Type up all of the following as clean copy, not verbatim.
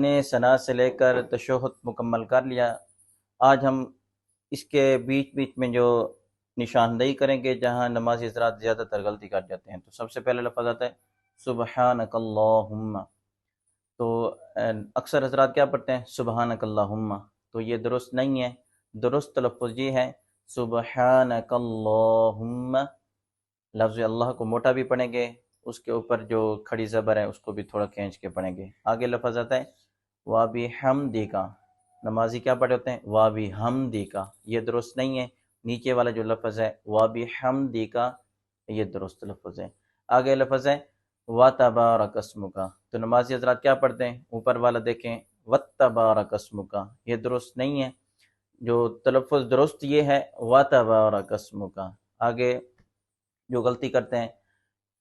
نے ثنا سے لے کر تشہد مکمل کر لیا۔ آج ہم اس کے بیچ بیچ میں جو نشاندہی کریں گے جہاں نمازی حضرات زیادہ تر غلطی کر جاتے ہیں۔ تو سب سے پہلے لفظ آتا ہے سبحانک اللہم، تو اکثر حضرات کیا پڑھتے ہیں سبحانک اللہم، تو یہ درست نہیں ہے۔ درست تلفظ یہ ہے سبحانک اللہم، لفظ اللہ کو موٹا بھی پڑھیں گے، اس کے اوپر جو کھڑی زبر ہے اس کو بھی تھوڑا کھینچ کے پڑھیں گے۔ آگے لفظ آتا ہے وَبِحَمْدِکَ، نمازی کیا پڑھے ہوتے ہیں وَبِحَمْدِکَ، یہ درست نہیں ہے۔ نیچے والا جو لفظ ہے وَبِحَمْدِکَ یہ درست لفظ ہے۔ آگے لفظ ہے وَتَبَارَكَ اسْمُكَ، تو نمازی حضرات کیا پڑھتے ہیں اوپر والا دیکھیں وَتَبَارَكَ اسْمُكَ، یہ درست نہیں ہے۔ جو تلفظ درست یہ ہے وَتَبَارَكَ اسْمُكَ۔ آگے جو غلطی کرتے ہیں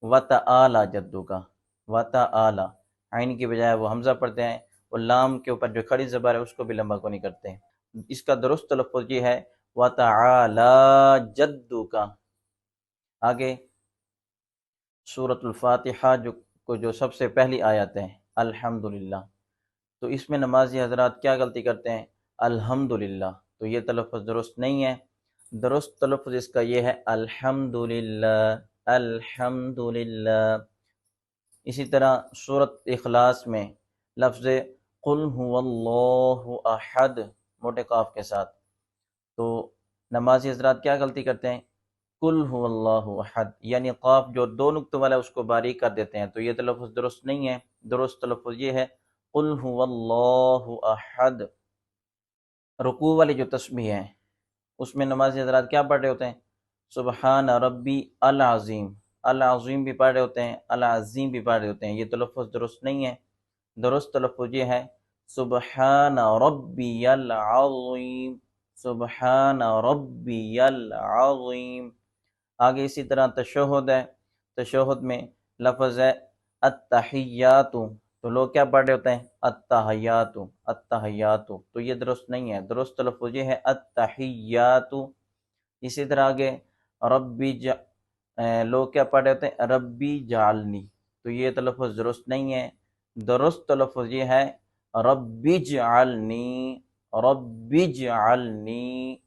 وَتَعَالَى جَدُّكَ، وَتَعَالَى، عین کی بجائے وہ حمزہ پڑھتے ہیں، اور لام کے اوپر جو کھڑی زبر ہے اس کو بھی لمبا کو نہیں کرتے ہیں۔ اس کا درست تلفظ یہ ہے وَتَعَالَى جَدُّكَ۔ آگے سورۃ الفاتحہ جو سب سے پہلی آیت ہے الحمدللہ، تو اس میں نمازی حضرات کیا غلطی کرتے ہیں الحمدللہ، تو یہ تلفظ درست نہیں ہے۔ درست تلفظ اس کا یہ ہے الحمدللہ، الحمدللہ۔ اسی طرح سورۃ اخلاص میں لفظ قل هو اللہ احد موٹے قاف کے ساتھ، تو نمازی حضرات کیا غلطی کرتے ہیں قل هو اللہ احد، یعنی قاف جو دو نقطوں والا ہے اس کو باریک کر دیتے ہیں، تو یہ تلفظ درست نہیں ہے۔ درست تلفظ یہ ہے قل هو اللہ احد۔ رکوع والی جو تسبیح ہے اس میں نمازی حضرات کیا پڑھ رہے ہوتے ہیں سبحان ربی العظیم، العظیم بھی پڑھ رہے ہوتے ہیں، العظیم بھی پڑھ رہے ہوتے ہیں، یہ تلفظ درست نہیں ہے۔ درست تلفظ یہ ہے سبحان ربی العظیم، سبحان ربی العظیم۔ آگے اسی طرح تشہد ہے، تشہد میں لفظ ہے التحیات، تو لوگ کیا پڑھ رہے ہوتے ہیں التحیات، التحیات، تو یہ درست نہیں ہے۔ درست تلفظ یہ ہے التحیات۔ اسی طرح آگے لوگ کیا پڑھ رہے ہوتے ہیں ربی جعلنی، تو یہ تلفظ درست نہیں ہے۔ درست تلفظ یہ ہے ربی جعلنی، ربی جعلنی،